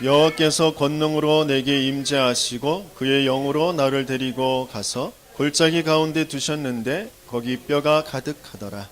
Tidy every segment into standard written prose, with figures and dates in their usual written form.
여호와께서 권능으로 내게 임재하시고 그의 영으로 나를 데리고 가서 골짜기 가운데 두셨는데 거기 뼈가 가득하더라.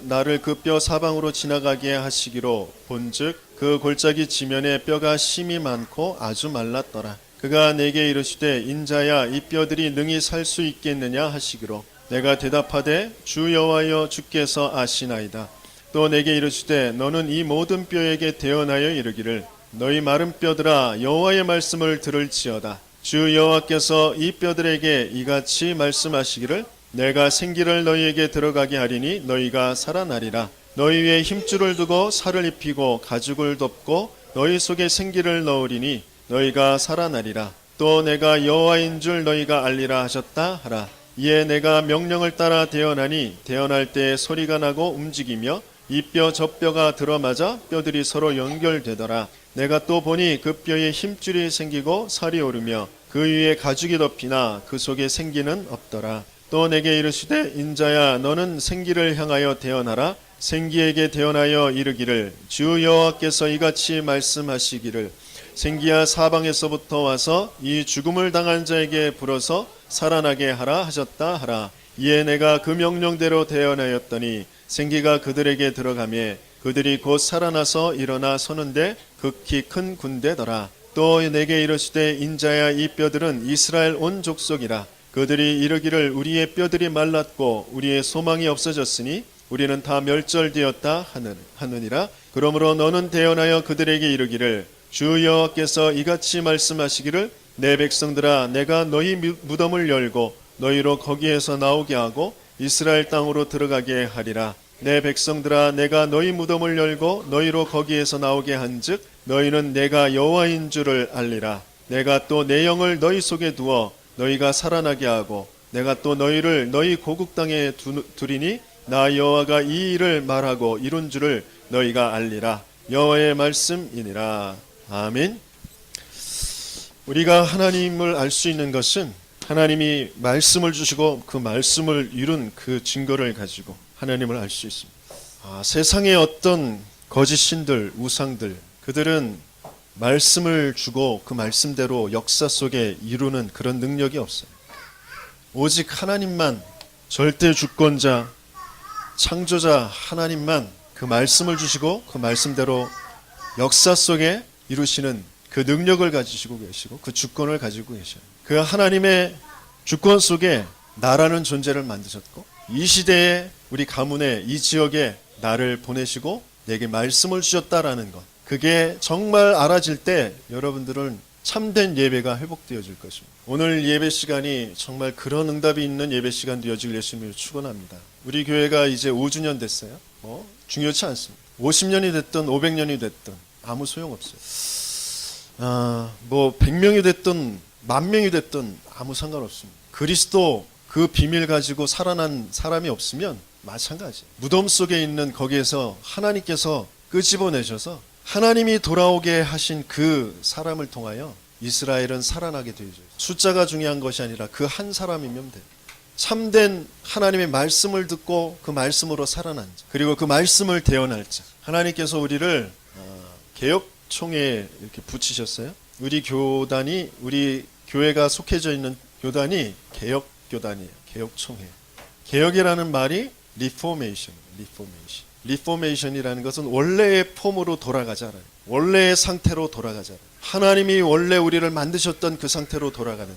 나를 그 뼈 사방으로 지나가게 하시기로 본즉 그 골짜기 지면에 뼈가 심이 많고 아주 말랐더라. 그가 내게 이르시되 인자야 이 뼈들이 능히 살 수 있겠느냐 하시기로 내가 대답하되 주 여호와여 주께서 아시나이다. 또 내게 이르시되 너는 이 모든 뼈에게 대언하여 이르기를 너희 마른 뼈들아 여호와의 말씀을 들을지어다. 주 여호와께서 이 뼈들에게 이같이 말씀하시기를 내가 생기를 너희에게 들어가게 하리니 너희가 살아나리라. 너희 위에 힘줄을 두고 살을 입히고 가죽을 덮고 너희 속에 생기를 넣으리니 너희가 살아나리라. 또 내가 여호와인 줄 너희가 알리라 하셨다 하라. 이에 내가 명령을 따라 대언하니 대언할 때 소리가 나고 움직이며 이 뼈 저 뼈가 들어맞아 뼈들이 서로 연결되더라. 내가 또 보니 그 뼈에 힘줄이 생기고 살이 오르며 그 위에 가죽이 덮이나 그 속에 생기는 없더라. 또 내게 이르시되 인자야 너는 생기를 향하여 대언하라. 생기에게 대언하여 이르기를 주 여호와께서 이같이 말씀하시기를 생기야 사방에서부터 와서 이 죽음을 당한 자에게 불어서 살아나게 하라 하셨다 하라. 이에 내가 그 명령대로 대언하였더니 생기가 그들에게 들어가매 그들이 곧 살아나서 일어나 서는데 극히 큰 군대더라. 또 내게 이르시되 인자야 이 뼈들은 이스라엘 온 족속이라. 그들이 이르기를 우리의 뼈들이 말랐고 우리의 소망이 없어졌으니 우리는 다 멸절되었다 하느니라. 그러므로 너는 대언하여 그들에게 이르기를 주 여호와께서 이같이 말씀하시기를 내 백성들아 내가 너희 무덤을 열고 너희로 거기에서 나오게 하고 이스라엘 땅으로 들어가게 하리라. 내 백성들아 내가 너희 무덤을 열고 너희로 거기에서 나오게 한즉 너희는 내가 여호와인 줄을 알리라. 내가 또 내 영을 너희 속에 두어 너희가 살아나게 하고 내가 또 너희를 너희 고국 땅에 두리니 나 여호와가 이 일을 말하고 이룬 줄을 너희가 알리라. 여호와의 말씀이니라. 아멘. 우리가 하나님을 알 수 있는 것은 하나님이 말씀을 주시고 그 말씀을 이룬 그 증거를 가지고 하나님을 알 수 있습니다. 세상의 어떤 거짓 신들, 우상들, 그들은 말씀을 주고 그 말씀대로 역사 속에 이루는 그런 능력이 없어요. 오직 하나님만, 절대 주권자, 창조자 하나님만 그 말씀을 주시고 그 말씀대로 역사 속에 이루시는 그 능력을 가지시고 계시고 그 주권을 가지고 계셔요. 그 하나님의 주권 속에 나라는 존재를 만드셨고 이 시대에 우리 가문에 이 지역에 나를 보내시고 내게 말씀을 주셨다라는 것, 그게 정말 알아질 때 여러분들은 참된 예배가 회복되어질 것입니다. 오늘 예배 시간이 정말 그런 응답이 있는 예배 시간 되어질 예수님을 축원합니다. 우리 교회가 이제 5주년 됐어요. 중요치 않습니다. 50년이 됐든 500년이 됐든 아무 소용없어요. 100명이 됐든 10,000명이 됐든 아무 상관없습니다. 그리스도 그 비밀 가지고 살아난 사람이 없으면 마찬가지. 무덤 속에 있는 거기에서 하나님께서 끄집어내셔서 하나님이 돌아오게 하신 그 사람을 통하여 이스라엘은 살아나게 되죠. 숫자가 중요한 것이 아니라 그 한 사람이면 돼요. 참된 하나님의 말씀을 듣고 그 말씀으로 살아난 자, 그리고 그 말씀을 대언할 자. 하나님께서 우리를 개혁총회에 이렇게 붙이셨어요. 우리 교단이, 우리 교회가 속해져 있는 교단이 개혁교단이에요. 개혁총회. 개혁이라는 말이 리포메이션이라는 것은 원래의 폼으로 돌아가자라는, 원래의 상태로 돌아가자라는, 하나님이 원래 우리를 만드셨던 그 상태로 돌아가는,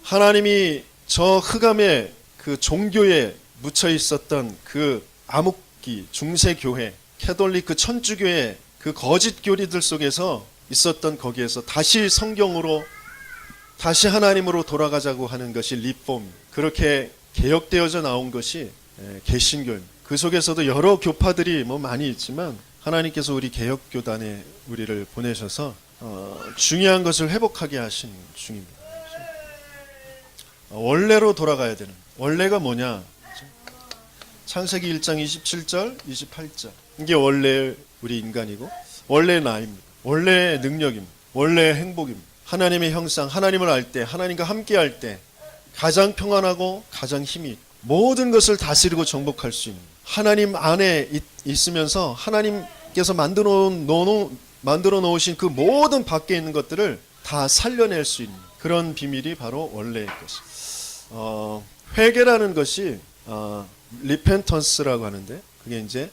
하나님이 저 흑암의 그 종교에 묻혀 있었던 그 암흑기, 중세교회, 캐톨릭 천주교회 그 거짓 교리들 속에서 있었던 거기에서 다시 성경으로, 다시 하나님으로 돌아가자고 하는 것이 리폼, 그렇게 개혁되어져 나온 것이 개신교입니다. 그 속에서도 여러 교파들이 많이 있지만 하나님께서 우리 개혁교단에 우리를 보내셔서 중요한 것을 회복하게 하신 중입니다. 원래로 돌아가야 되는, 원래가 뭐냐? 창세기 1장 27절, 28절. 이게 원래 우리 인간이고 원래의 나입니다. 원래의 능력입니다. 원래의 행복입니다. 하나님의 형상, 하나님을 알 때, 하나님과 함께 할 때 가장 평안하고 가장 힘이 있고 모든 것을 다스리고 정복할 수 있는, 하나님 안에 있으면서 하나님께서 만들어 놓은 만들어 놓으신 그 모든 밖에 있는 것들을 다 살려낼 수 있는 그런 비밀이 바로 원래의 것입니다. 회개라는 것이 리펜턴스라고 하는데, 그게 이제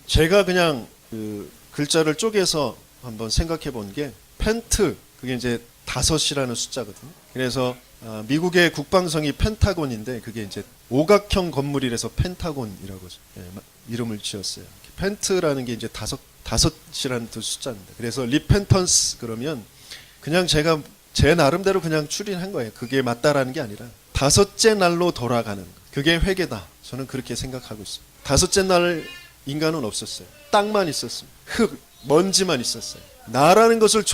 제가 그냥 그 글자를 쪼개서 한번 생각해 본 게, 펜트, 그게 이제 5이라는 숫자거든요. 그래서 미국의 국방성이 펜타곤인데, 그게 이제 오각형 건물이라서 펜타곤이라고 이름을 지었어요. 펜트라는 게 이제 5이라는 그 숫자입니다. 그래서 리펜턴스 그러면 그냥 제가 제 나름대로 그냥 추린한 거예요. 그게 맞다라는 게 아니라 5째 날로 돌아가는 것. 그게 회개다. 저는 그렇게 생각하고 있습니다. 5째 날 인간은 없었어요. 땅만 있었습니다. 흙, 먼지만 있었어요. 나라는 것을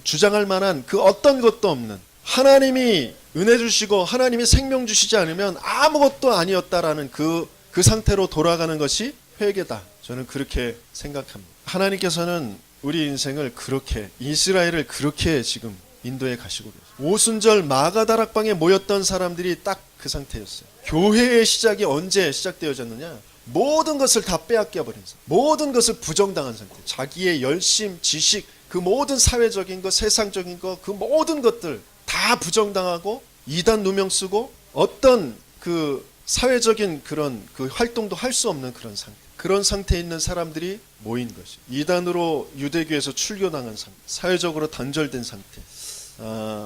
주장할 만한 그 어떤 것도 없는, 하나님이 은혜 주시고 하나님이 생명 주시지 않으면 아무것도 아니었다라는 그 상태로 돌아가는 것이 회개다. 저는 그렇게 생각합니다. 하나님께서는 우리 인생을 그렇게, 이스라엘을 그렇게 지금 인도에 가시고 계세요. 오순절 마가다락방에 모였던 사람들이 딱 그 상태였어요. 교회의 시작이 언제 시작되어졌느냐? 모든 것을 다 빼앗겨 버린 상태, 모든 것을 부정당한 상태, 자기의 열심, 지식, 그 모든 사회적인 것, 세상적인 것, 그 모든 것들 다 부정당하고 이단 누명 쓰고 어떤 그 사회적인 그런 그 활동도 할 수 없는 그런 상태, 그런 상태에 있는 사람들이 모인 것이, 이단으로 유대교에서 출교당한 상태, 사회적으로 단절된 상태,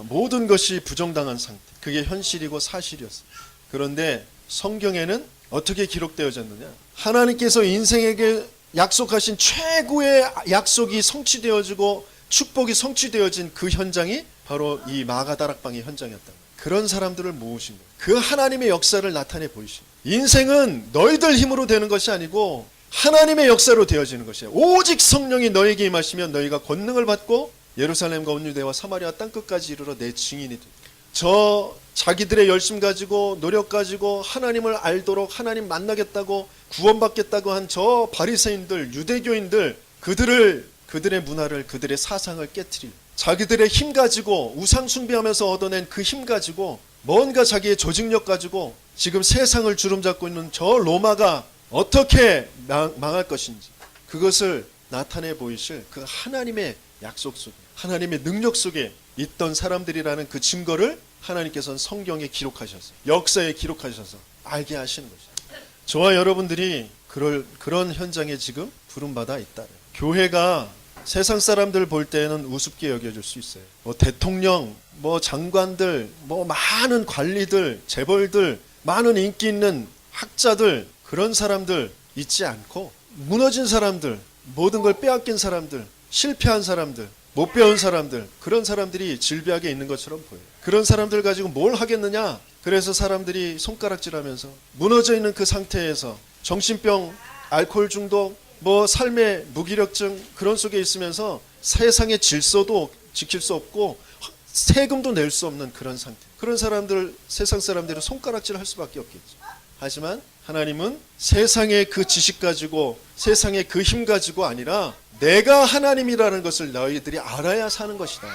모든 것이 부정당한 상태, 그게 현실이고 사실이었습니다. 그런데 성경에는 어떻게 기록되어졌느냐? 하나님께서 인생에게 약속하신 최고의 약속이 성취되어지고 축복이 성취되어진 그 현장이 바로 이 마가다락방의 현장이었다. 그런 사람들을 모으신 거예요. 그 하나님의 역사를 나타내 보이신 거예요. 인생은 너희들 힘으로 되는 것이 아니고 하나님의 역사로 되어지는 것이에요. 오직 성령이 너에게 임하시면 너희가 권능을 받고 예루살렘과 온 유대와 사마리아 땅끝까지 이르러 내 증인이 되. 저 자기들의 열심 가지고 노력 가지고 하나님을 알도록 하나님 만나겠다고 구원받겠다고 한 저 바리새인들, 유대교인들, 그들의 문화를, 그들의 사상을 깨트릴, 자기들의 힘 가지고 우상 숭배하면서 얻어낸 그 힘 가지고 뭔가 자기의 조직력 가지고 지금 세상을 주름잡고 있는 저 로마가 어떻게 망할 것인지, 그것을 나타내 보이실 그 하나님의 약속 속에, 하나님의 능력 속에 있던 사람들이라는 그 증거를 하나님께서는 성경에 기록하셔서, 역사에 기록하셔서 알게 하시는 것이죠. 저와 여러분들이 그런 현장에 지금 부름받아 있다. 교회가 세상 사람들 볼 때는 우습게 여겨질 수 있어요. 뭐 대통령, 뭐 장관들, 뭐 많은 관리들, 재벌들, 많은 인기 있는 학자들, 그런 사람들 있지 않고 무너진 사람들, 모든 걸 빼앗긴 사람들, 실패한 사람들, 못 배운 사람들, 그런 사람들이 질비하게 있는 것처럼 보여요. 그런 사람들 가지고 뭘 하겠느냐? 그래서 사람들이 손가락질하면서 무너져 있는 그 상태에서 정신병, 알코올 중독, 뭐 삶의 무기력증, 그런 속에 있으면서 세상의 질서도 지킬 수 없고 세금도 낼 수 없는 그런 상태. 그런 사람들, 세상 사람들은 손가락질할 수밖에 없겠죠. 하지만 하나님은 세상의 그 지식 가지고, 세상의 그 힘 가지고 아니라 내가 하나님이라는 것을 너희들이 알아야 사는 것이다.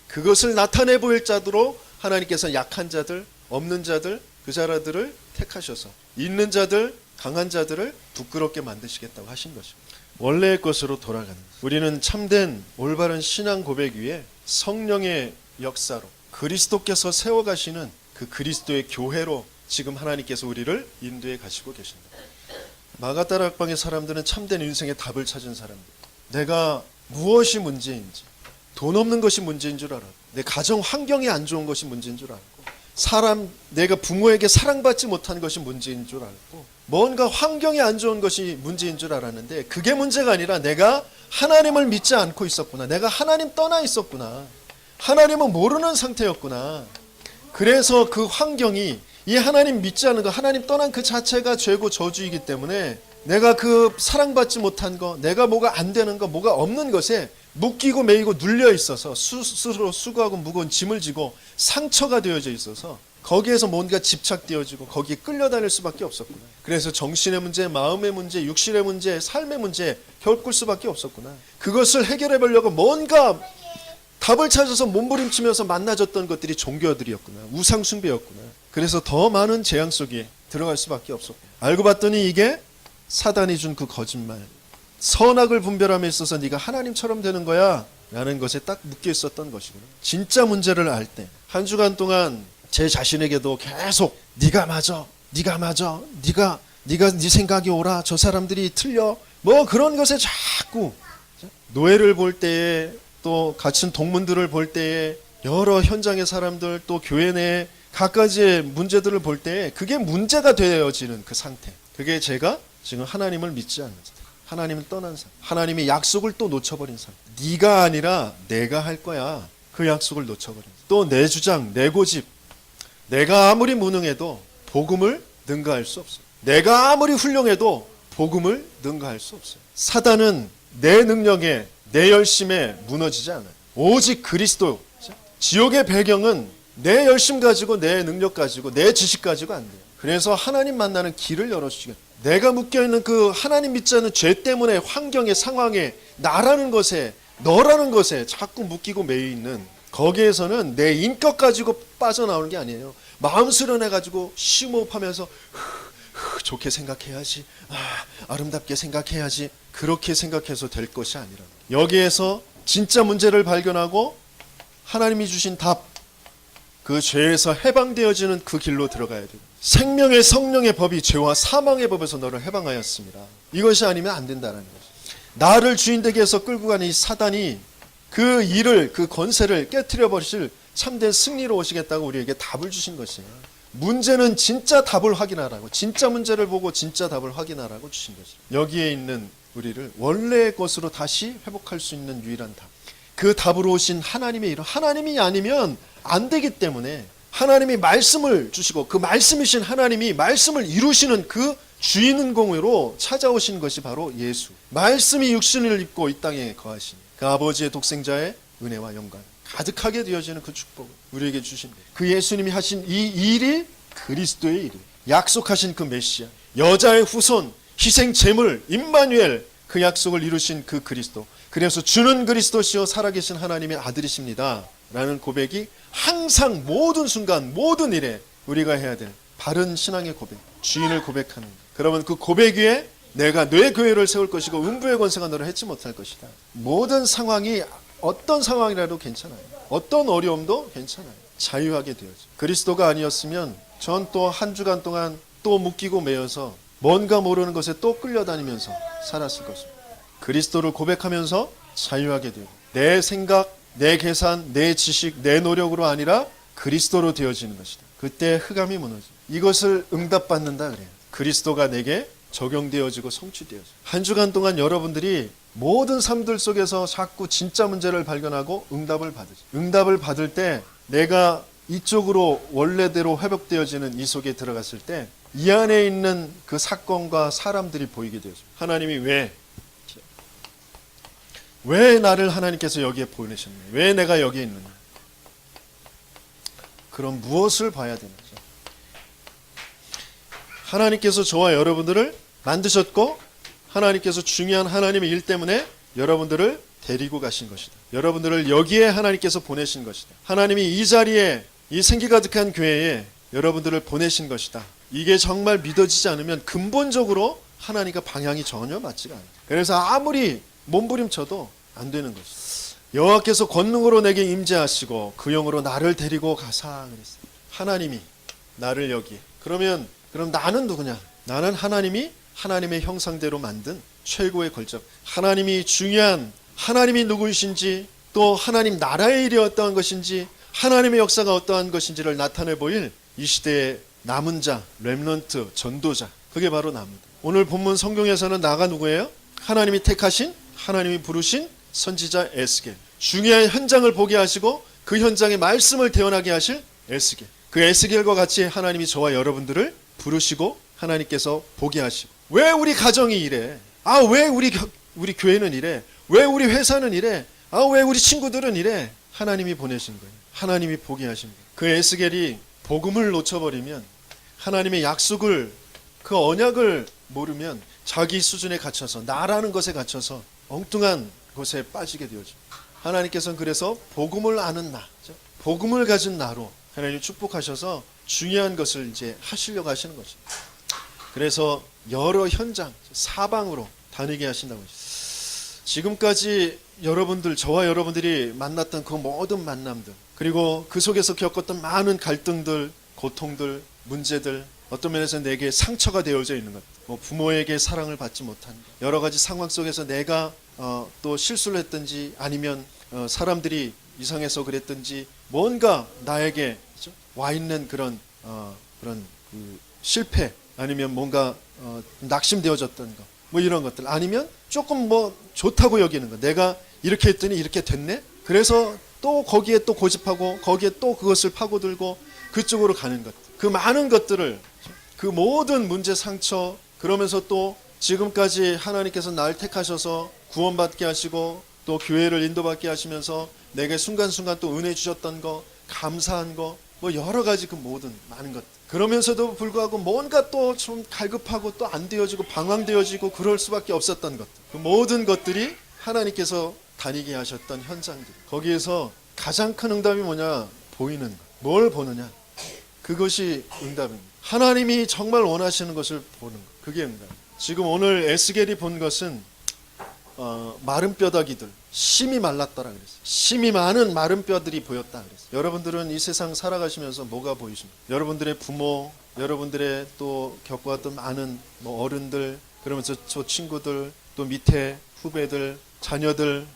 그것을 나타내 보일 자들로 하나님께서 약한 자들, 없는 자들, 그 자들을 택하셔서 있는 자들, 강한 자들을 부끄럽게 만드시겠다고 하신 것입니다. 원래의 것으로 돌아가는 것. 우리는 참된 올바른 신앙 고백 위에 성령의 역사로 그리스도께서 세워가시는 그 그리스도의 교회로 지금 하나님께서 우리를 인도해 가시고 계십니다. 마가다락방의 사람들은 참된 인생의 답을 찾은 사람들. 내가 무엇이 문제인지, 돈 없는 것이 문제인 줄 알았고, 내 가정 환경이 안 좋은 것이 문제인 줄 알고, 내가 부모에게 사랑받지 못한 것이 문제인 줄 알고, 뭔가 환경이 안 좋은 것이 문제인 줄 알았는데 그게 문제가 아니라 내가 하나님을 믿지 않고 있었구나. 내가 하나님 떠나 있었구나. 하나님은 모르는 상태였구나. 그래서 그 환경이, 이 하나님 믿지 않는 거, 하나님 떠난 그 자체가 죄고 저주이기 때문에 내가 그 사랑받지 못한 거, 내가 뭐가 안 되는 거, 뭐가 없는 것에 묶이고 매이고 눌려 있어서 스스로 수고하고 무거운 짐을 지고 상처가 되어져 있어서 거기에서 뭔가 집착되어지고 거기에 끌려다닐 수밖에 없었구나. 그래서 정신의 문제, 마음의 문제, 육신의 문제, 삶의 문제 겪을 수밖에 없었구나. 그것을 해결해 보려고 뭔가 답을 찾아서 몸부림치면서 만나졌던 것들이 종교들이었구나. 우상 숭배였구나. 그래서 더 많은 재앙 속에 들어갈 수밖에 없었고, 알고 봤더니 이게 사단이 준 그 거짓말, 선악을 분별함에 있어서 네가 하나님처럼 되는 거야 라는 것에 딱 묶여 있었던 것이구나. 진짜 문제를 알 때 한 주간 동안 제 자신에게도 계속 네가 맞아, 네가 맞아, 네가 네 생각이 옳아, 저 사람들이 틀려, 뭐 그런 것에 자꾸 노예를 볼 때에 또 갇힌 동문들을 볼 때에 여러 현장의 사람들 또 교회 내 각가지의 문제들을 볼 때에 그게 문제가 되어지는 그 상태. 그게 제가 지금 하나님을 믿지 않는 상태. 하나님을 떠난 상태. 하나님의 약속을 또 놓쳐버린 상태. 네가 아니라 내가 할 거야. 그 약속을 놓쳐버린 상태. 또 내 주장, 내 고집. 내가 아무리 무능해도 복음을 능가할 수 없어요. 내가 아무리 훌륭해도 복음을 능가할 수 없어요. 사단은 내 능력에 내 열심에 무너지지 않아요. 오직 그리스도. 지옥의 배경은 내 열심 가지고 내 능력 가지고 내 지식 가지고 안 돼요. 그래서 하나님 만나는 길을 열어주시겠다. 내가 묶여있는 그 하나님 믿지 않는 죄 때문에 환경에 상황에 나라는 것에 너라는 것에 자꾸 묶이고 매여 있는 거기에서는 내 인격 가지고 빠져나오는 게 아니에요. 마음 수련해 가지고 심호흡하면서 좋게 생각해야지, 아름답게 생각해야지, 그렇게 생각해서 될 것이 아니라 여기에서 진짜 문제를 발견하고 하나님이 주신 답, 그 죄에서 해방되어지는 그 길로 들어가야 돼요. 생명의 성령의 법이 죄와 사망의 법에서 너를 해방하였습니다. 이것이 아니면 안 된다는 거죠. 나를 주인되게 해서 끌고 가는 이 사단이 그 일을, 그 권세를 깨트려 버리실 참된 승리로 오시겠다고 우리에게 답을 주신 것이에요. 문제는 진짜 답을 확인하라고, 진짜 문제를 보고 진짜 답을 확인하라고 주신 것이에요. 여기에 있는 우리를 원래의 것으로 다시 회복할 수 있는 유일한 답, 그 답으로 오신 하나님의 이름, 하나님이 아니면 안 되기 때문에 하나님이 말씀을 주시고 그 말씀이신 하나님이 말씀을 이루시는 그 주인공으로 찾아오신 것이 바로 예수. 말씀이 육신을 입고 이 땅에 거하신 그 아버지의 독생자의 은혜와 영광 가득하게 되어지는 그 축복을 우리에게 주신 거예요. 그 예수님이 하신 이 일이 그리스도의 일이에요. 약속하신 그 메시아, 여자의 후손, 희생 제물, 임마누엘, 그 약속을 이루신 그 그리스도. 그래서 주는 그리스도시요 살아계신 하나님의 아들이십니다 라는 고백이 항상 모든 순간 모든 일에 우리가 해야 될 바른 신앙의 고백, 주인을 고백하는 것. 그러면 그 고백 위에 내가 내 교회를 세울 것이고 음부의 권세가 너를 해치 못할 것이다. 모든 상황이 어떤 상황이라도 괜찮아요. 어떤 어려움도 괜찮아요. 자유하게 되어져. 그리스도가 아니었으면 전 또 한 주간 동안 또 묶이고 매여서 뭔가 모르는 것에 또 끌려다니면서 살았을 것입니다. 그리스도를 고백하면서 자유하게 되고 내 생각, 내 계산, 내 지식, 내 노력으로 아니라 그리스도로 되어지는 것이다. 그때 흑암이 무너져. 이것을 응답받는다 그래요. 그리스도가 내게 적용되어지고 성취되어져. 한 주간 동안 여러분들이 모든 삶들 속에서 자꾸 진짜 문제를 발견하고 응답을 받으죠. 응답을 받을 때 내가 이쪽으로 원래대로 회복되어지는 이 속에 들어갔을 때 이 안에 있는 그 사건과 사람들이 보이게 되죠. 하나님이 왜 나를 하나님께서 여기에 보내셨느냐? 왜 내가 여기에 있느냐? 그럼 무엇을 봐야 되는지. 하나님께서 저와 여러분들을 만드셨고 하나님께서 중요한 하나님의 일 때문에 여러분들을 데리고 가신 것이다. 여러분들을 여기에 하나님께서 보내신 것이다. 하나님이 이 자리에, 이 생기 가득한 교회에 여러분들을 보내신 것이다. 이게 정말 믿어지지 않으면 근본적으로 하나님과 방향이 전혀 맞지가 않아요. 그래서 아무리 몸부림쳐도 안 되는 것이죠. 여호와께서 권능으로 내게 임재하시고 그 영으로 나를 데리고 가사 그랬어요. 하나님이 나를 여기에. 그럼 나는 누구냐? 나는 하나님의 형상대로 만든 최고의 걸작. 하나님이 중요한, 하나님이 누구이신지, 또 하나님 나라의 일이 어떠한 것인지, 하나님의 역사가 어떠한 것인지를 나타내 보일 이 시대의 남은 자, 렘넌트, 전도자. 그게 바로 나입니다. 오늘 본문 성경에서는 나가 누구예요? 하나님이 택하신, 하나님이 부르신 선지자 에스겔. 중요한 현장을 보게 하시고 그 현장의 말씀을 태어나게 하실 에스겔. 그 에스겔과 같이 하나님이 저와 여러분들을 부르시고 하나님께서 보게 하시고. 왜 우리 가정이 이래? 왜 우리 교회는 이래? 왜 우리 회사는 이래? 왜 우리 친구들은 이래? 하나님이 보내신 거예요. 하나님이 보게 하신 거예요. 그 에스겔이 복음을 놓쳐버리면, 하나님의 약속을, 그 언약을 모르면 자기 수준에 갇혀서, 나라는 것에 갇혀서 엉뚱한 곳에 빠지게 되어져. 하나님께서는 그래서 복음을 아는 나, 복음을 가진 나로 하나님 축복하셔서 중요한 것을 이제 하시려고 하시는 거죠. 그래서 여러 현장, 사방으로 다니게 하신다고 했어요. 지금까지 여러분들, 저와 여러분들이 만났던 그 모든 만남들, 그리고 그 속에서 겪었던 많은 갈등들, 고통들, 문제들, 어떤 면에서 내게 상처가 되어져 있는 것, 뭐 부모에게 사랑을 받지 못한 것, 여러 가지 상황 속에서 내가 또 실수를 했든지 아니면 사람들이 이상해서 그랬든지 뭔가 나에게 그렇죠? 와 있는 그런 그 실패, 아니면 뭔가 낙심되어졌던 것, 뭐 이런 것들, 아니면 조금 뭐 좋다고 여기는 것, 내가 이렇게 했더니 이렇게 됐네, 그래서 또 거기에 또 고집하고 거기에 또 그것을 파고들고 그쪽으로 가는 것, 그 많은 것들을, 그 모든 문제, 상처, 그러면서 또 지금까지 하나님께서 날 택하셔서 구원받게 하시고 또 교회를 인도받게 하시면서 내게 순간순간 또 은혜 주셨던 거, 감사한 거, 뭐 여러 가지 그 모든 많은 것, 그러면서도 불구하고 뭔가 또 좀 갈급하고 또 안 되어지고 방황되어지고 그럴 수밖에 없었던 것, 그 모든 것들이 하나님께서 다니게 하셨던 현장들, 거기에서 가장 큰 응답이 뭐냐? 보이는 것. 뭘 보느냐? 그것이 응답입니다. 하나님이 정말 원하시는 것을 보는 것, 그게 응답. 지금 오늘 에스겔이 본 것은 마른 뼈다귀들, 심이 말랐다라 그랬어요. 심이 많은 마른 뼈들이 보였다 그랬어요. 여러분들은 이 세상 살아가시면서 뭐가 보이십니까? 여러분들의 부모, 여러분들의 또 겪어왔던 많은 뭐 어른들, 그러면서 저 친구들, 또 밑에 후배들, 자녀들,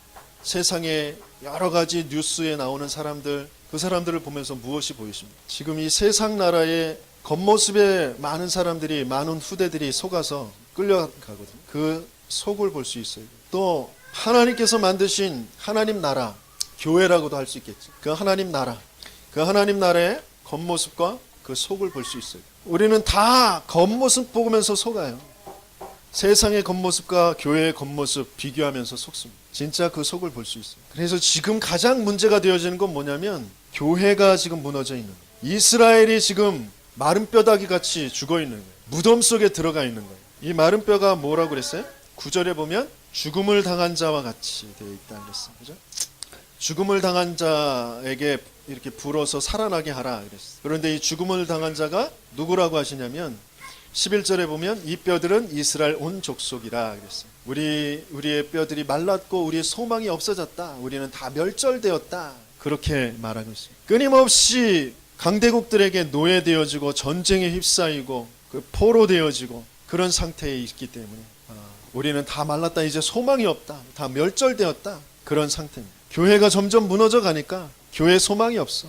세상에 여러 가지 뉴스에 나오는 사람들, 그 사람들을 보면서 무엇이 보이십니까? 지금 이 세상 나라의 겉모습에 많은 사람들이, 많은 후대들이 속아서 끌려가거든요. 그 속을 볼 수 있어요. 또 하나님께서 만드신 하나님 나라, 교회라고도 할 수 있겠죠. 그 하나님 나라, 그 하나님 나라의 겉모습과 그 속을 볼 수 있어요. 우리는 다 겉모습 보면서 속아요. 세상의 겉모습과 교회의 겉모습 비교하면서 속습니다. 진짜 그 속을 볼 수 있어요. 그래서 지금 가장 문제가 되어지는 건 뭐냐면 교회가 지금 무너져 있는 거예요. 이스라엘이 지금 마른 뼈다귀 같이 죽어 있는 거예요. 무덤 속에 들어가 있는 거예요. 이 마른 뼈가 뭐라고 그랬어요? 9절에 보면 죽음을 당한 자와 같이 되어 있다 그랬어요. 그죠? 죽음을 당한 자에게 이렇게 불어서 살아나게 하라 그랬어요. 그런데 이 죽음을 당한 자가 누구라고 하시냐면 11절에 보면 이 뼈들은 이스라엘 온 족속이라 그랬어요. 우리의 뼈들이 말랐고 우리의 소망이 없어졌다. 우리는 다 멸절되었다. 그렇게 말하고 있습니다. 끊임없이 강대국들에게 노예되어지고 전쟁에 휩싸이고 그 포로되어지고 그런 상태에 있기 때문에 우리는 다 말랐다. 이제 소망이 없다. 다 멸절되었다. 그런 상태입니다. 교회가 점점 무너져 가니까 교회에 소망이 없어.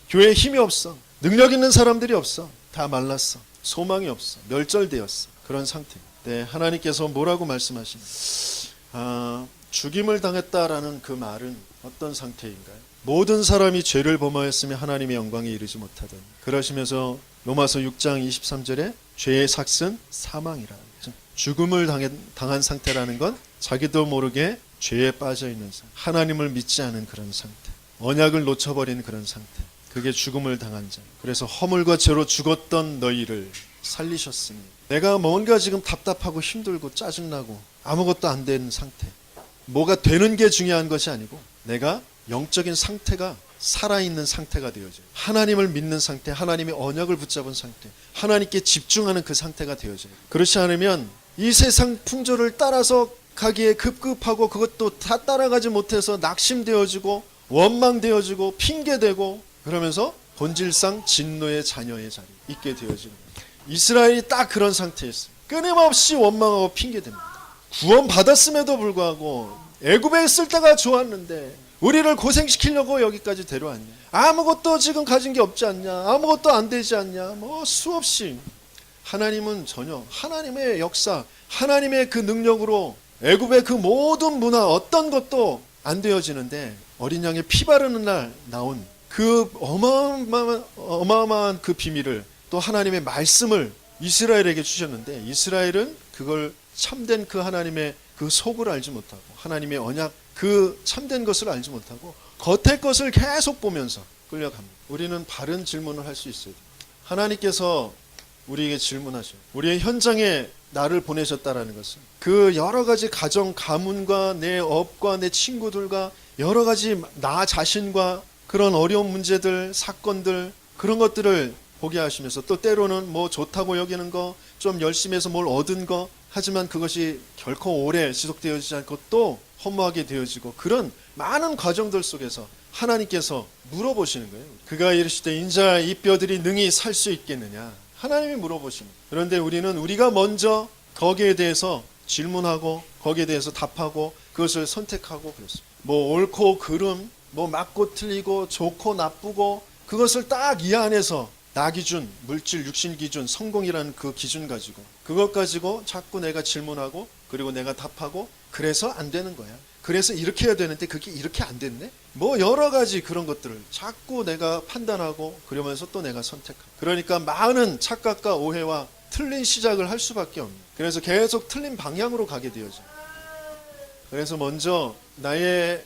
교회에 힘이 없어. 능력 있는 사람들이 없어. 다 말랐어. 소망이 없어. 멸절되었어. 그런 상태입니다. 네, 하나님께서 뭐라고 말씀하시나요? 죽임을 당했다라는 그 말은 어떤 상태인가요? 모든 사람이 죄를 범하였으며 하나님의 영광에 이르지 못하던, 그러시면서 로마서 6장 23절에 죄의 삭은 사망이라. 죽음을 당한 상태라는 건 자기도 모르게 죄에 빠져 있는 상태, 하나님을 믿지 않은 그런 상태, 언약을 놓쳐버린 그런 상태, 그게 죽음을 당한 자. 그래서 허물과 죄로 죽었던 너희를 살리셨으니, 내가 뭔가 지금 답답하고 힘들고 짜증나고 아무것도 안 되는 상태, 뭐가 되는 게 중요한 것이 아니고 내가 영적인 상태가 살아있는 상태가 되어져요. 하나님을 믿는 상태, 하나님의 언약을 붙잡은 상태, 하나님께 집중하는 그 상태가 되어져요. 그렇지 않으면 이 세상 풍조를 따라서 가기에 급급하고 그것도 다 따라가지 못해서 낙심되어지고 원망되어지고 핑계대고 그러면서 본질상 진노의 자녀의 자리에 있게 되어지는 거예요. 이스라엘이 딱 그런 상태였어요. 끊임없이 원망하고 핑계댑니다. 구원받았음에도 불구하고 애굽에 있을 때가 좋았는데 우리를 고생시키려고 여기까지 데려왔냐, 아무것도 지금 가진 게 없지 않냐, 아무것도 안 되지 않냐, 뭐 수없이. 하나님은 전혀 하나님의 역사, 하나님의 그 능력으로 애굽의 그 모든 문화 어떤 것도 안 되어지는데 어린 양의 피 바르는 날 나온 그 어마어마한 그 비밀을, 또 하나님의 말씀을 이스라엘에게 주셨는데 이스라엘은 그걸 참된 그 하나님의 그 속을 알지 못하고 하나님의 언약 그 참된 것을 알지 못하고 겉의 것을 계속 보면서 끌려갑니다. 우리는 바른 질문을 할 수 있어야 돼요. 하나님께서 우리에게 질문하셔요. 우리의 현장에 나를 보내셨다라는 것은 그 여러 가지 가정 가문과 내 업과 내 친구들과 여러 가지 나 자신과 그런 어려운 문제들, 사건들, 그런 것들을 보게 하시면서 또 때로는 뭐 좋다고 여기는 거, 좀 열심히 해서 뭘 얻은 거, 하지만 그것이 결코 오래 지속되어지지 않고 또 허무하게 되어지고 그런 많은 과정들 속에서 하나님께서 물어보시는 거예요. 그가 이르시되 인자 이 뼈들이 능히 살 수 있겠느냐. 하나님이 물어보시는 거예요. 그런데 우리가 먼저 거기에 대해서 질문하고 거기에 대해서 답하고 그것을 선택하고 그렇습니다. 뭐 옳고 그름, 뭐 맞고 틀리고 좋고 나쁘고 그것을 딱 이 안에서 나 기준, 물질, 육신 기준, 성공이라는 그 기준 가지고 그것 가지고 자꾸 내가 질문하고 그리고 내가 답하고 그래서 안 되는 거야. 그래서 이렇게 해야 되는데 그게 이렇게 안 됐네? 뭐 여러 가지 그런 것들을 자꾸 내가 판단하고 그러면서 또 내가 선택하고 그러니까 많은 착각과 오해와 틀린 시작을 할 수밖에 없는 그래서 계속 틀린 방향으로 가게 되어져. 그래서 먼저 나의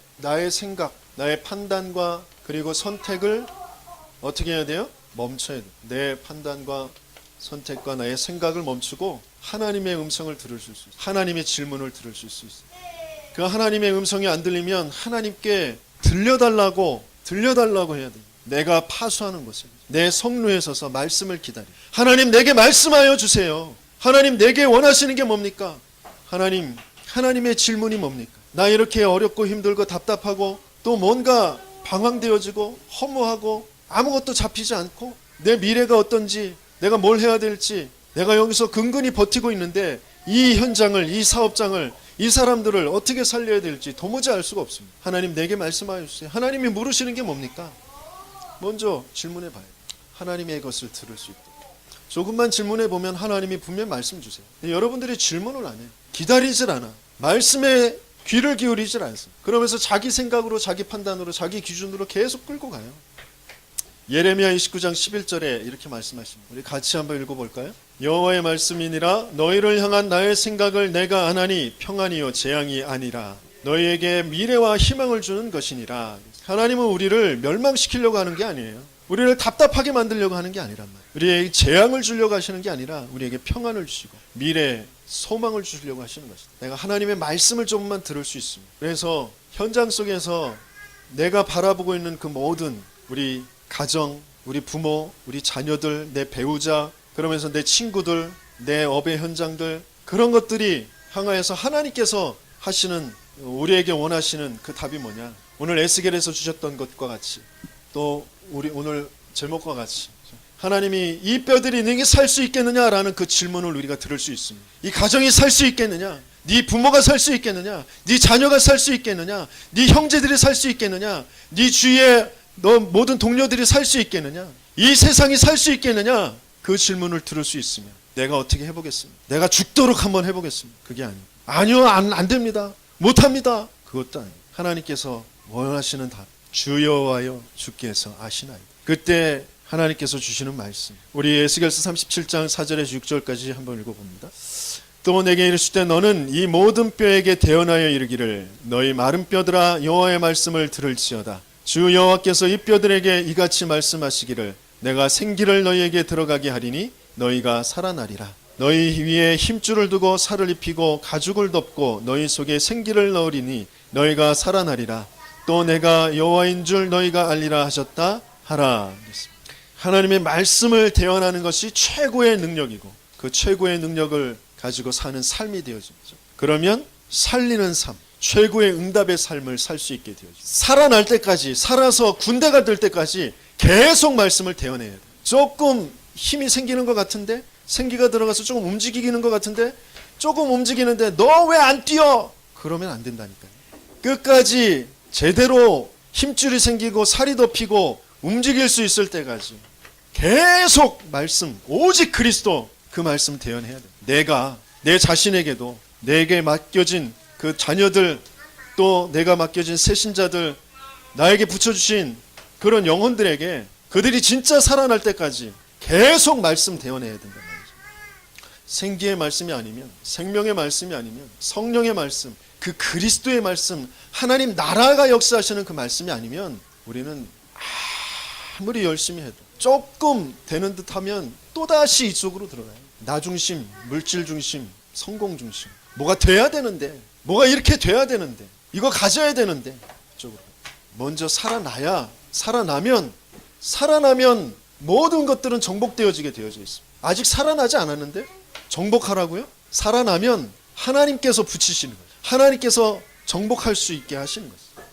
생각, 나의 판단과 그리고 선택을 어떻게 해야 돼요? 멈춰야 돼. 내 판단과 선택과 나의 생각을 멈추고 하나님의 음성을 들을 수 있어요. 하나님의 질문을 들을 수 있어요. 그 하나님의 음성이 안 들리면 하나님께 들려달라고 해야 돼요. 내가 파수하는 것을 내 성루에 서서 말씀을 기다려. 하나님 내게 말씀하여 주세요. 하나님 내게 원하시는 게 뭡니까? 하나님의 질문이 뭡니까? 나 이렇게 어렵고 힘들고 답답하고 또 뭔가 방황되어지고 허무하고 아무것도 잡히지 않고 내 미래가 어떤지 내가 뭘 해야 될지 내가 여기서 근근히 버티고 있는데 이 현장을 이 사업장을 이 사람들을 어떻게 살려야 될지 도무지 알 수가 없습니다. 하나님 내게 말씀하여 주세요. 하나님이 물으시는 게 뭡니까? 먼저 질문해 봐요. 하나님의 것을 들을 수 있도록. 조금만 질문해 보면 하나님이 분명 말씀 주세요. 여러분들이 질문을 안 해요. 기다리질 않아. 말씀에 귀를 기울이질 않습니다. 그러면서 자기 생각으로 자기 판단으로 자기 기준으로 계속 끌고 가요. 예레미야 29장 11절에 이렇게 말씀하십니다. 우리 같이 한번 읽어볼까요? 여호와의 말씀이니라 너희를 향한 나의 생각을 내가 아나니 평안이요 재앙이 아니라 너희에게 미래와 희망을 주는 것이니라. 하나님은 우리를 멸망시키려고 하는 게 아니에요. 우리를 답답하게 만들려고 하는 게 아니란 말이에요. 우리에게 재앙을 주려고 하시는 게 아니라 우리에게 평안을 주시고 미래 소망을 주시려고 하시는 것이다. 내가 하나님의 말씀을 조금만 들을 수 있습니다. 그래서 현장 속에서 내가 바라보고 있는 그 모든 우리 가정, 우리 부모, 우리 자녀들, 내 배우자, 그러면서 내 친구들, 내 업의 현장들 그런 것들이 향하여서 하나님께서 하시는 우리에게 원하시는 그 답이 뭐냐? 오늘 에스겔에서 주셨던 것과 같이 또 우리 오늘 제목과 같이 하나님이 이 뼈들이 능히 살 수 있겠느냐라는 그 질문을 우리가 들을 수 있습니다. 이 가정이 살 수 있겠느냐? 네 부모가 살 수 있겠느냐? 네 자녀가 살 수 있겠느냐? 네 형제들이 살 수 있겠느냐? 네 주위에 너 모든 동료들이 살 수 있겠느냐? 이 세상이 살 수 있겠느냐? 그 질문을 들을 수 있으면 내가 어떻게 해보겠습니다. 내가 죽도록 한번 해보겠습니다. 그게 아니요 안 됩니다. 못합니다. 그것도 아니에요. 하나님께서 원하시는 답 주 여호와여 주께서 아시나이다. 그때 하나님께서 주시는 말씀 우리 에스겔서 37장 4절에서 6절까지 한번 읽어봅니다. 또 내게 이르실 때 너는 이 모든 뼈에게 대언하여 이르기를 너희 마른 뼈들아 여호와의 말씀을 들을지어다. 주 여호와께서 이 뼈들에게 이같이 말씀하시기를 내가 생기를 너희에게 들어가게 하리니 너희가 살아나리라. 너희 위에 힘줄을 두고 살을 입히고 가죽을 덮고 너희 속에 생기를 넣으리니 너희가 살아나리라. 또 내가 여호와인 줄 너희가 알리라 하셨다 하라. 하나님의 말씀을 대언하는 것이 최고의 능력이고 그 최고의 능력을 가지고 사는 삶이 되어집니다. 그러면 살리는 삶, 최고의 응답의 삶을 살 수 있게 되어집니다. 살아날 때까지, 살아서 군대가 될 때까지 계속 말씀을 대언해야 돼요. 조금 힘이 생기는 것 같은데 생기가 들어가서 조금 움직이는 것 같은데 조금 움직이는데 너 왜 안 뛰어? 그러면 안 된다니까요. 끝까지 제대로 힘줄이 생기고 살이 덮이고 움직일 수 있을 때까지 계속 말씀, 오직 그리스도 그 말씀 대언해야 돼요. 내가 내 자신에게도 내게 맡겨진 그 자녀들 또 내가 맡겨진 세신자들 나에게 붙여주신 그런 영혼들에게 그들이 진짜 살아날 때까지 계속 말씀 대언해야 된단 말이죠. 생기의 말씀이 아니면 생명의 말씀이 아니면 성령의 말씀 그 그리스도의 말씀 하나님 나라가 역사하시는 그 말씀이 아니면 우리는 아무리 열심히 해도 조금 되는 듯 하면 또다시 이쪽으로 들어가요. 나 중심, 물질 중심, 성공 중심 뭐가 돼야 되는데 뭐가 이렇게 돼야 되는데 이거 가져야 되는데 이쪽으로 먼저 살아나야 살아나면 모든 것들은 정복되어지게 되어져 있습니다. 아직 살아나지 않았는데 정복하라고요? 살아나면 하나님께서 붙이시는 거예요. 하나님께서 정복할 수 있게 하시는 것입니다.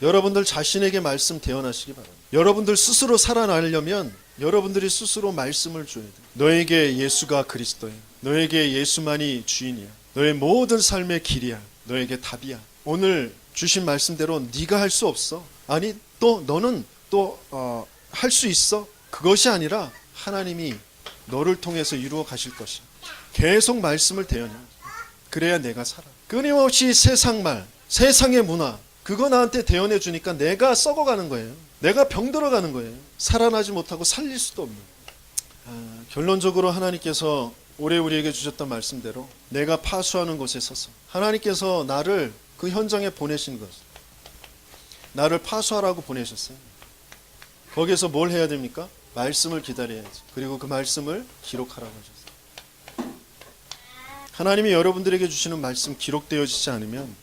여러분들 자신에게 말씀 대언하시기 바랍니다. 여러분들 스스로 살아나려면 여러분들이 스스로 말씀을 줘야 돼요. 너에게 예수가 그리스도야. 너에게 예수만이 주인이야. 너의 모든 삶의 길이야. 너에게 답이야. 오늘 주신 말씀대로 네가 할 수 없어. 아니 또 너는 또 할 수 있어. 그것이 아니라 하나님이 너를 통해서 이루어 가실 것이야. 계속 말씀을 대언해. 그래야 내가 살아. 끊임없이 세상 말, 세상의 문화 그거 나한테 대언해 주니까 내가 썩어가는 거예요. 내가 병들어가는 거예요. 살아나지 못하고 살릴 수도 없는. 결론적으로 하나님께서 올해 우리에게 주셨던 말씀대로 내가 파수하는 곳에 서서 하나님께서 나를 그 현장에 보내신 것, 나를 파수하라고 보내셨어요. 거기에서 뭘 해야 됩니까? 말씀을 기다려야지. 그리고 그 말씀을 기록하라고 하셨어요. 하나님이 여러분들에게 주시는 말씀 기록되어지지 않으면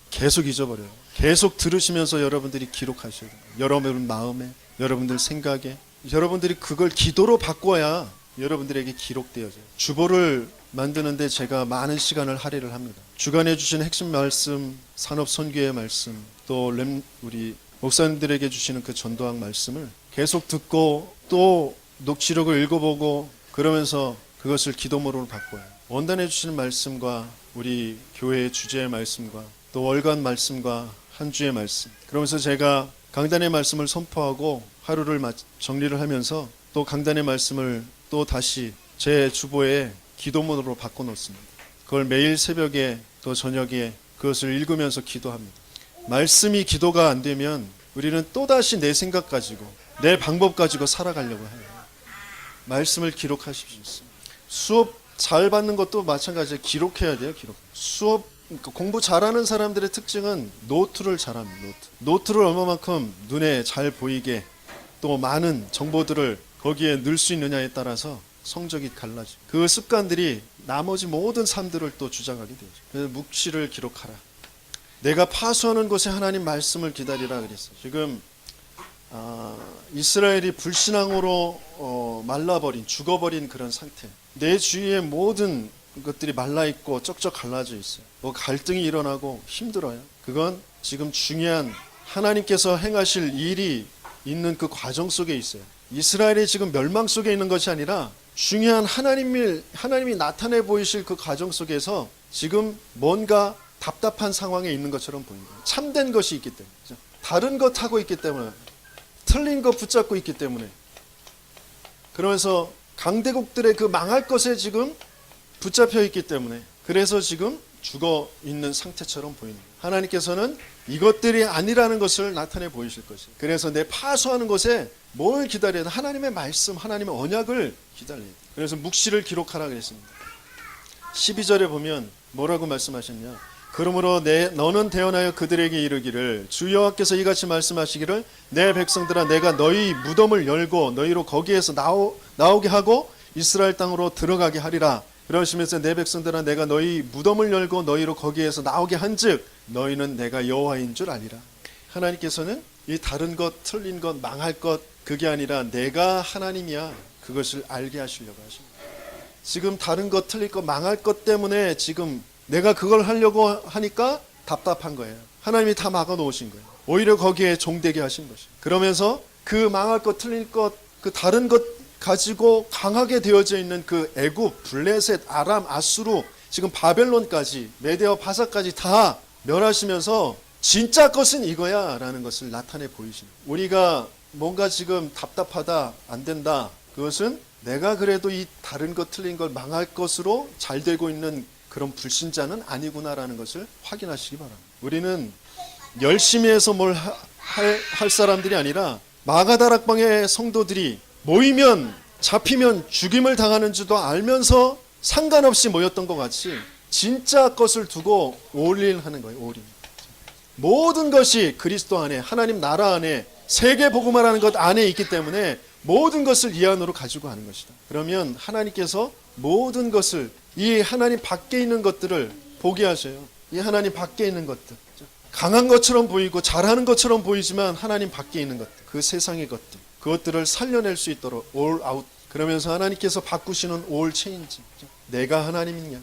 계속 잊어버려요. 계속 들으시면서 여러분들이 기록하셔야 돼요. 여러분 마음에, 여러분들 생각에, 여러분들이 그걸 기도로 바꿔야 여러분들에게 기록되어져요. 주보를 만드는데 제가 많은 시간을 할애를 합니다. 주간에 주신 핵심 말씀, 산업 선교의 말씀, 또 우리 목사님들에게 주시는 그 전도학 말씀을 계속 듣고 또 녹취록을 읽어보고 그러면서 그것을 기도모로 바꿔요. 원단해 주시는 말씀과 우리 교회의 주제의 말씀과 또 월간 말씀과 한 주의 말씀, 그러면서 제가 강단의 말씀을 선포하고 하루를 정리를 하면서 또 강단의 말씀을 또 다시 제 주보에 기도문으로 바꿔놓습니다. 그걸 매일 새벽에 또 저녁에 그것을 읽으면서 기도합니다. 말씀이 기도가 안 되면 우리는 또다시 내 생각 가지고 내 방법 가지고 살아가려고 해요. 말씀을 기록하십시오. 수업 잘 받는 것도 마찬가지예요. 기록해야 돼요. 기록. 수업 공부 잘하는 사람들의 특징은 노트를 잘합니다. 노트를 얼마만큼 눈에 잘 보이게 또 많은 정보들을 거기에 넣을 수 있느냐에 따라서 성적이 갈라지고 그 습관들이 나머지 모든 삶들을 또 주장하게 되죠. 그래서 묵시를 기록하라. 내가 파수하는 곳에 하나님 말씀을 기다리라 그랬어요. 지금 이스라엘이 불신앙으로 말라버린, 죽어버린 그런 상태. 내 주위의 모든 것들이 말라있고 쩍쩍 갈라져 있어요. 뭐 갈등이 일어나고 힘들어요. 그건 지금 중요한 하나님께서 행하실 일이 있는 그 과정 속에 있어요. 이스라엘이 지금 멸망 속에 있는 것이 아니라 중요한 하나님이 나타내 보이실 그 과정 속에서 지금 뭔가 답답한 상황에 있는 것처럼 보입니다. 참된 것이 있기 때문에, 다른 것 하고 있기 때문에, 틀린 것 붙잡고 있기 때문에, 그러면서 강대국들의 그 망할 것에 지금 붙잡혀 있기 때문에, 그래서 지금 죽어 있는 상태처럼 보이는 거예요. 하나님께서는 이것들이 아니라는 것을 나타내 보이실 것이에요. 그래서 내 파수하는 것에 뭘 기다려야 돼? 하나님의 말씀, 하나님의 언약을 기다려야 돼. 그래서 묵시를 기록하라 그랬습니다. 12절에 보면 뭐라고 말씀하셨냐? 그러므로 너는 대언하여 그들에게 이르기를 주 여호와께서 이같이 말씀하시기를 내 백성들아 내가 너희 무덤을 열고 너희로 거기에서 나오게 하고 이스라엘 땅으로 들어가게 하리라. 그러시면서 내 백성들아 내가 너희 무덤을 열고 너희로 거기에서 나오게 한즉 너희는 내가 여호와인 줄 아리라. 하나님께서는 이 다른 것, 틀린 것, 망할 것 그게 아니라 내가 하나님이야 그것을 알게 하시려고 하십니다. 지금 다른 것, 틀릴 것, 망할 것 때문에 지금 내가 그걸 하려고 하니까 답답한 거예요. 하나님이 다 막아 놓으신 거예요. 오히려 거기에 종되게 하신 것이에요. 그러면서 그 망할 것, 틀릴 것, 그 다른 것 가지고 강하게 되어져 있는 그 애굽, 블레셋, 아람, 아수르, 지금 바벨론까지, 메데와 바사까지 다 멸하시면서 진짜 것은 이거야 라는 것을 나타내 보이십니다. 우리가 뭔가 지금 답답하다, 안 된다. 그것은 내가 그래도 이 다른 것, 틀린 걸 망할 것으로 잘 되고 있는 그런 불신자는 아니구나라는 것을 확인하시기 바랍니다. 우리는 열심히 해서 뭘 할 사람들이 아니라 마가다락방의 성도들이 모이면 잡히면 죽임을 당하는 줄도 알면서 상관없이 모였던 것 같이 진짜 것을 두고 올인하는 거예요. 올인. 모든 것이 그리스도 안에, 하나님 나라 안에, 세계 복음화라는 것 안에 있기 때문에 모든 것을 이 안으로 가지고 가는 것이다. 그러면 하나님께서 모든 것을, 이 하나님 밖에 있는 것들을 보게 하셔요. 이 하나님 밖에 있는 것들, 강한 것처럼 보이고 잘하는 것처럼 보이지만 하나님 밖에 있는 것들, 그 세상의 것들, 그것들을 살려낼 수 있도록 all out. 그러면서 하나님께서 바꾸시는 all change. 내가 하나님이냐,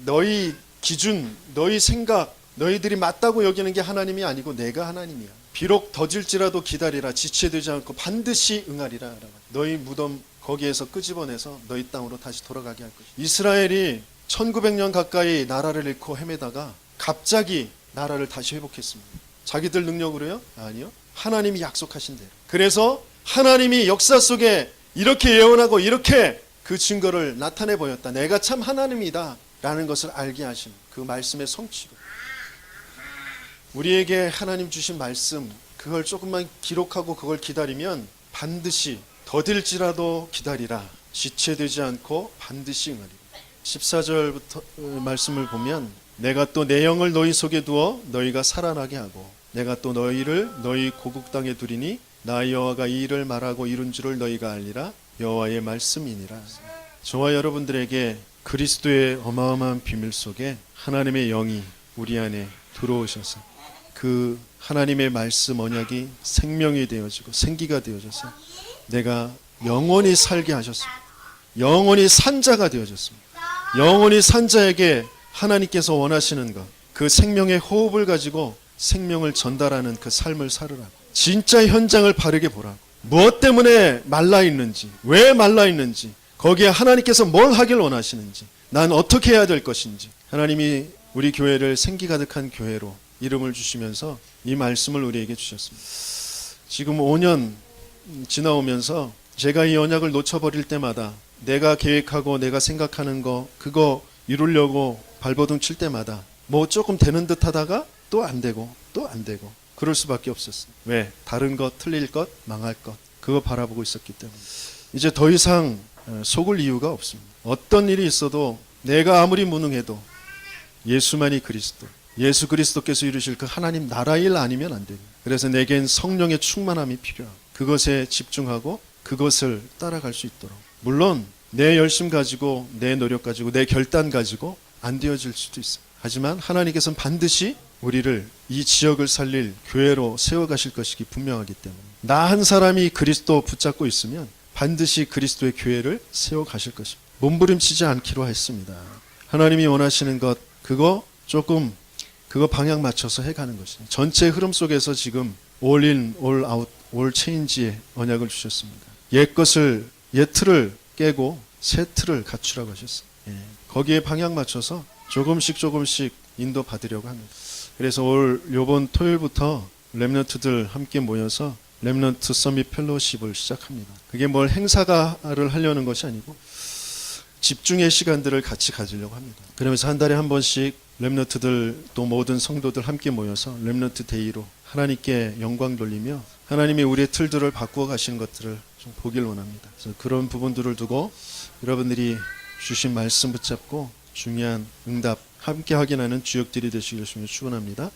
너희 기준, 너희 생각, 너희들이 맞다고 여기는 게 하나님이 아니고 내가 하나님이야. 비록 더딜지라도 기다리라. 지체되지 않고 반드시 응하리라. 너희 무덤 거기에서 끄집어내서 너희 땅으로 다시 돌아가게 할 것이야. 이스라엘이 1900년 가까이 나라를 잃고 헤매다가 갑자기 나라를 다시 회복했습니다. 자기들 능력으로요? 아니요. 하나님이 약속하신 대로. 그래서 하나님이 역사 속에 이렇게 예언하고 이렇게 그 증거를 나타내 보였다. 내가 참 하나님이다 라는 것을 알게 하신 그 말씀의 성취고, 우리에게 하나님 주신 말씀 그걸 조금만 기록하고 그걸 기다리면 반드시 더딜지라도 기다리라. 지체되지 않고 반드시 응하리라. 14절부터 말씀을 보면 내가 또 내 영을 너희 속에 두어 너희가 살아나게 하고 내가 또 너희를 너희 고국 땅에 두리니 나 여호와가 이 일을 말하고 이룬 줄을 너희가 알리라. 여호와의 말씀이니라. 저와 여러분들에게 그리스도의 어마어마한 비밀 속에 하나님의 영이 우리 안에 들어오셔서 그 하나님의 말씀 언약이 생명이 되어지고 생기가 되어져서 내가 영원히 살게 하셨습니다. 영원히 산 자가 되어졌습니다. 영원히 산 자에게 하나님께서 원하시는 것, 그 생명의 호흡을 가지고 생명을 전달하는 그 삶을 살으라고. 진짜 현장을 바르게 보라고. 무엇 때문에 말라 있는지, 왜 말라 있는지, 거기에 하나님께서 뭘 하길 원하시는지, 난 어떻게 해야 될 것인지, 하나님이 우리 교회를 생기 가득한 교회로 이름을 주시면서 이 말씀을 우리에게 주셨습니다. 지금 5년 지나오면서 제가 이 언약을 놓쳐버릴 때마다 내가 계획하고 내가 생각하는 거 그거 이루려고 발버둥 칠 때마다 뭐 조금 되는 듯 하다가 또 안 되고 또 안 되고 그럴 수밖에 없었어요. 왜? 다른 것, 틀릴 것, 망할 것 그거 바라보고 있었기 때문에 이제 더 이상 속을 이유가 없습니다. 어떤 일이 있어도 내가 아무리 무능해도 예수만이 그리스도, 예수 그리스도께서 이루실 그 하나님 나라 일 아니면 안 됩니다. 그래서 내겐 성령의 충만함이 필요하고 그것에 집중하고 그것을 따라갈 수 있도록, 물론 내 열심 가지고 내 노력 가지고 내 결단 가지고 안 되어질 수도 있어요. 하지만 하나님께서는 반드시 우리를 이 지역을 살릴 교회로 세워가실 것이기 분명하기 때문에 나 한 사람이 그리스도 붙잡고 있으면 반드시 그리스도의 교회를 세워가실 것입니다. 몸부림치지 않기로 했습니다. 하나님이 원하시는 것 그거 조금 그거 방향 맞춰서 해가는 것입니다. 전체 흐름 속에서 지금 올 인, 올 아웃, 올 체인지의 언약을 주셨습니다. 옛 틀을 깨고 새 틀을 갖추라고 하셨어요. 거기에 방향 맞춰서 조금씩 인도 받으려고 합니다. 그래서 요번 토요일부터 렘넌트들 함께 모여서 렘넌트 서밋 펠로십을 시작합니다. 그게 뭘 행사를 하려는 것이 아니고 집중의 시간들을 같이 가지려고 합니다. 그러면서 한 달에 한 번씩 렘넌트들 또 모든 성도들 함께 모여서 렘넌트 데이로 하나님께 영광 돌리며 하나님이 우리의 틀들을 바꾸어 가시는 것들을 좀 보길 원합니다. 그래서 그런 부분들을 두고 여러분들이 주신 말씀 붙잡고 중요한 응답 함께 확인하는 주역들이 되시길 축원합니다.